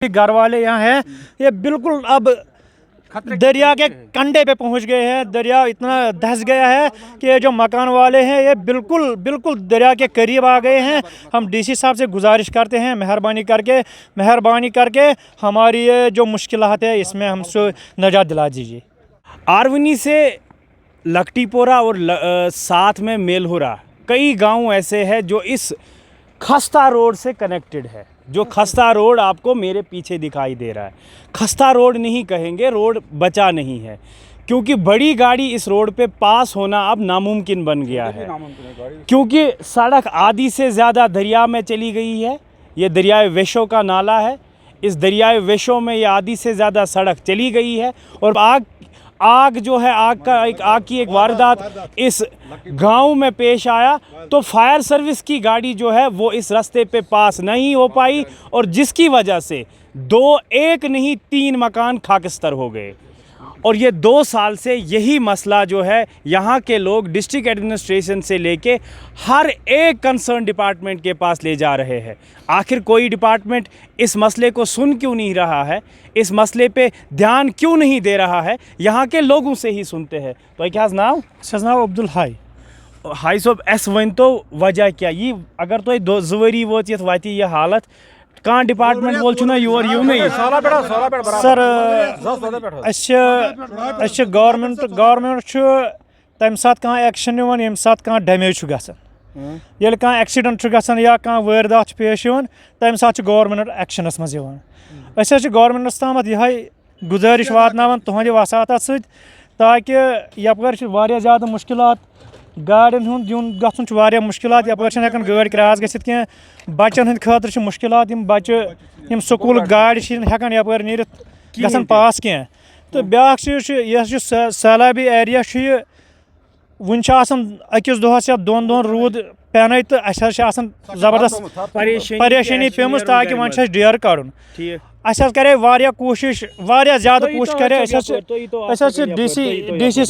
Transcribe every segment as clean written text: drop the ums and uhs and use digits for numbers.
घर वाले यहाँ हैं, ये बिल्कुल अब दरिया के कंढे पे पहुँच गए हैं। दरिया इतना धंस गया है कि ये जो मकान वाले हैं ये बिल्कुल बिल्कुल दरिया के करीब आ गए हैं। हम डीसी साहब से गुजारिश करते हैं मेहरबानी करके हमारी ये जो मुश्किलात है इसमें हमसे निजात दिला दीजिए। आरवनी से लकटीपोरा और साथ में मेलहुरा कई गांव ऐसे हैं जो इस खस्ता रोड से कनेक्टेड है। जो खस्ता रोड आपको मेरे पीछे दिखाई दे रहा है, खस्ता रोड नहीं कहेंगे, रोड बचा नहीं है क्योंकि बड़ी गाड़ी इस रोड पे पास होना अब नामुमकिन बन गया है क्योंकि सड़क आधी से ज़्यादा दरिया में चली गई है। ये दरियाए वेशो का नाला है, इस दरियाए वेशो में ये आधी से ज़्यादा सड़क चली गई है और आग जो है आग की एक वारदात इस गांव में पेश आया तो फायर सर्विस की गाड़ी जो है वो इस रास्ते पे पास नहीं हो पाई और जिसकी वजह से एक नहीं 3 मकान खाकस्तर हो गए। और ये 2 साल से यही मसला जो है यहाँ के लोग डिस्ट्रिक्ट एडमिनिस्ट्रेशन से लेके हर एक कंसर्न डिपार्टमेंट के पास ले जा रहे हैं। आखिर कोई डिपार्टमेंट इस मसले को सुन क्यों नहीं रहा है, इस मसले पे ध्यान क्यों नहीं दे रहा है, यहाँ के लोगों से ही सुनते हैं। तो क्या नाम नाम अब्दुल हाई साहब एस वन तो वजह क्या ये अगर तो 2 वरी वोत ये वाती ये हालत कहाँ डिपार्टमेंट वोल छुना योर यू नहीं सर गवर्नमेंट तम सात कहाँ एक्शन निवान यम सात कहाँ डैमेज गसान ये कहाँ एक्सीडेंट गसान या कहाँ वारदात पेश तम सात गवर्नमेंट एक्शनस मज गवर्नमेंटस तामत यह गुजारिश वातनावान तुहंद वसात सत ताकि यपर वारिया ज़्यादा मुश्किलात गाड़ियों हुंद युन गछुन वारिया मुश्किलात यपर हेकान गाड़ी क्रॉस गसित कह बच्चन हंद खतर मुश्किलात यम बच्चे यम स्कूल गाड़ी हेकान यपर नीरित गसन पास कह तो ब्याक चीज यह सैलाबी एरिया वन अकिस दोहस या 2 दोन रूद पेन तो जबरदस्त परेशानी पेमस ताकि वन डेयर कर करे कोशिश ज़्यादा कोशिश करे डी सी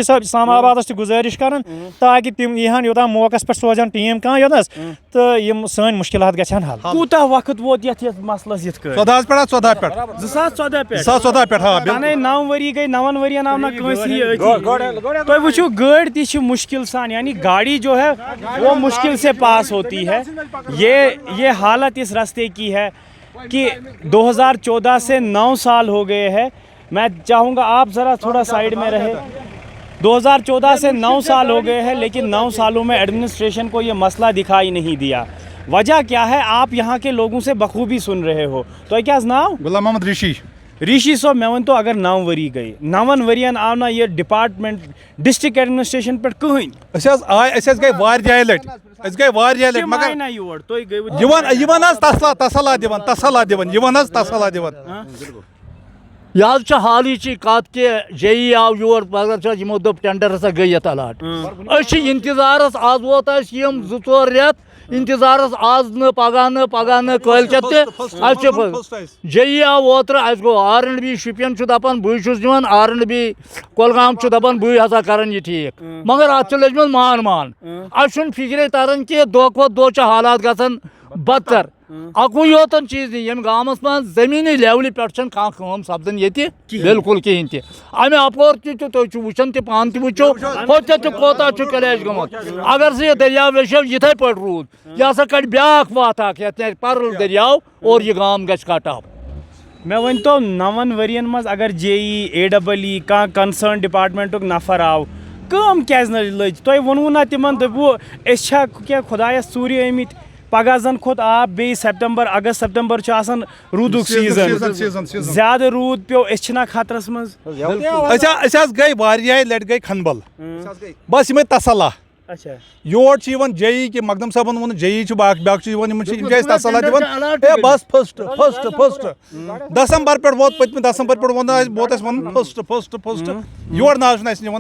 साहब इस्लामाबाद गुजारिश कर ताकि तम यहान योता मौका पे सोजान टीम कह योदस तो यम सन मुश्किलात गछन हल। कूता वक्त वोत यथ मसलस यथ 14 पे 9 वरी गई 9 वरियन आव ना कंसी तो वुचो गाड़ी ती मुश्किल सान यानी गाड़ी जो है वो मुश्किल से पास होती है। ये हालत इस रास्ते की है कि 2014 से 9 साल हो गए हैं। मैं चाहूँगा आप ज़रा थोड़ा साइड में रहे। 2014 से 9 साल हो गए हैं लेकिन 9 सालों में एडमिनिस्ट्रेशन को ये मसला दिखाई नहीं दिया। वजह क्या है आप यहाँ के लोगों से बखूबी सुन रहे हो। तो क्या नाम गुलाम मोहम्मद ऋषि साहब मैं वन तो अगर 9 वरी गई 9 वरियन आव ना ये डिपार्टमेंट डिस्ट्रिक्ट एडमिनिस्ट्रेशन पे कहीं गई वार लट मगर तसला यह हाल कत कि JE आव योर पगर यमो दोप टेंडर हसा गई ये अलाट इंतजारस आज वोत 2-4 रेत इंतजारस आज न पगह न कल JE आव ओतर गो R&B शुपियन दपान बुस दिवान R&B कुलगाम दपान बुई हसा कर यह ठीक मगर अत लजम मान अब फिक्रे तरन कि दो खो दो हालात गसन बदतर अकु योतन चीज यम गामस मज जमीनी लेवल पे कम सपदन ये बिल्कुल कहें तमें अपोर तुम वुचान पान वो कोता कलेश गमुत अगर से दरिया वेशो इथे पे रूद यह हसा कड़ ब्याक वात परल दरियाव और यह गाम गछ कट ऑफ। मैं वन तो 9 वरियन मज अगर JE AEE कह कंसर्न डिपार्टमेंट नफर आव कम क्या लज तुम वोनू ना तिमन दपू क्या खुदायस सूर्य आमित पगह जन खोत आप बे सितंबर अगस्त सितंबर रूद सीजन ज्यादा रूद पे खतरस मज गई वारिया लट गई खनबल बस यम तसला योर JE कि मकदम साहबन वो JE तसला दिवान बस फर्स्ट दिसंबर पे वोत पत्म दिसंबर पे वोत फर्स्ट योर नाव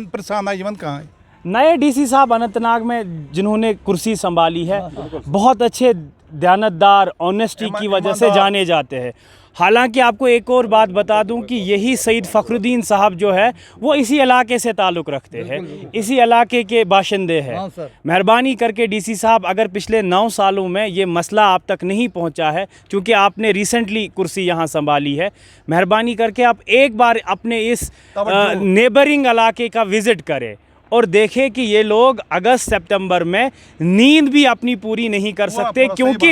प्रसाना कह। नए DC साहब अनंतनाग में जिन्होंने कुर्सी संभाली है बहुत अच्छे दयानतदार ऑनेस्टी की वजह से जाने जाते हैं। हालांकि आपको एक और बात बता दूं कि यही सईद फ़खरुद्दीन साहब जो है वो इसी इलाके से ताल्लुक़ रखते हैं, इसी इलाके के बाशिंदे हैं। हाँ सर। मेहरबानी करके डीसी साहब, अगर पिछले 9 सालों में ये मसला आप तक नहीं पहुंचा है, क्योंकि आपने रिसेंटली कुर्सी यहाँ संभाली है, मेहरबानी करके आप एक बार अपने इस नेबरिंग इलाके का विज़िट करें और देखें कि ये लोग अगस्त सितंबर में नींद भी अपनी पूरी नहीं कर सकते, क्योंकि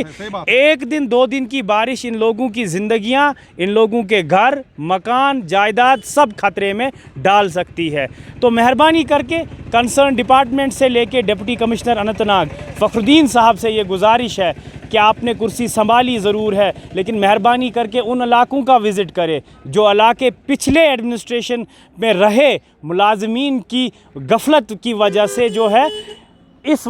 एक दिन 2 दिन की बारिश इन लोगों की ज़िंदगियां, इन लोगों के घर, मकान, जायदाद सब खतरे में डाल सकती है। तो मेहरबानी करके कंसर्न डिपार्टमेंट से लेके डिप्टी कमिश्नर अनंतनाग फ़खरुद्दीन साहब से ये गुजारिश है कि आपने कुर्सी संभाली ज़रूर है, लेकिन मेहरबानी करके उन इलाकों का विज़िट करें जो इलाके पिछले एडमिनिस्ट्रेशन में रहे मुलाजमीन की गफलत की वजह से जो है इस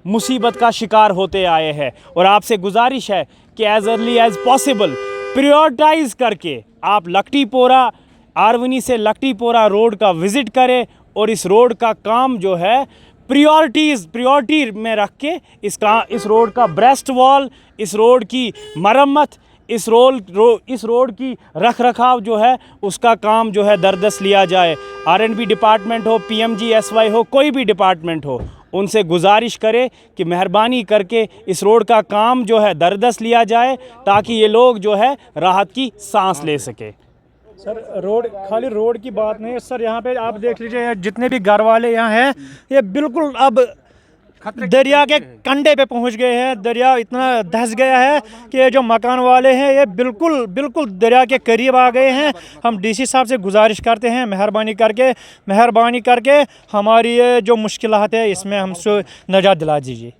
मुसीबत का शिकार होते आए हैं। और आपसे गुजारिश है कि as early as possible prioritise करके आप लकटीपोरा, आरवनी से लकटीपोरा रोड का विज़िट करें और इस रोड का काम जो है प्रायोरिटी में रख के इस रोड का ब्रेस्ट वॉल, इस रोड की मरम्मत, इस रोड की रख रखाव जो है उसका काम जो है दरदस्त लिया जाए। R&B डिपार्टमेंट हो, PMGSY हो, कोई भी डिपार्टमेंट हो, उनसे गुजारिश करें कि मेहरबानी करके इस रोड का काम जो है दरदस्त लिया जाए ताकि ये लोग जो है राहत की सांस ले सके। सर रोड, खाली रोड की बात नहीं है सर, यहाँ पे आप देख लीजिए जितने भी घर वाले यहाँ हैं ये बिल्कुल अब दरिया के कंढे पे पहुँच गए हैं। दरिया इतना धंस गया है कि ये जो मकान वाले हैं ये बिल्कुल दरिया के करीब आ गए हैं। हम डीसी साहब से गुजारिश करते हैं मेहरबानी करके हमारी ये जो मुश्किलात है इसमें हमसे निजात दिला दीजिए।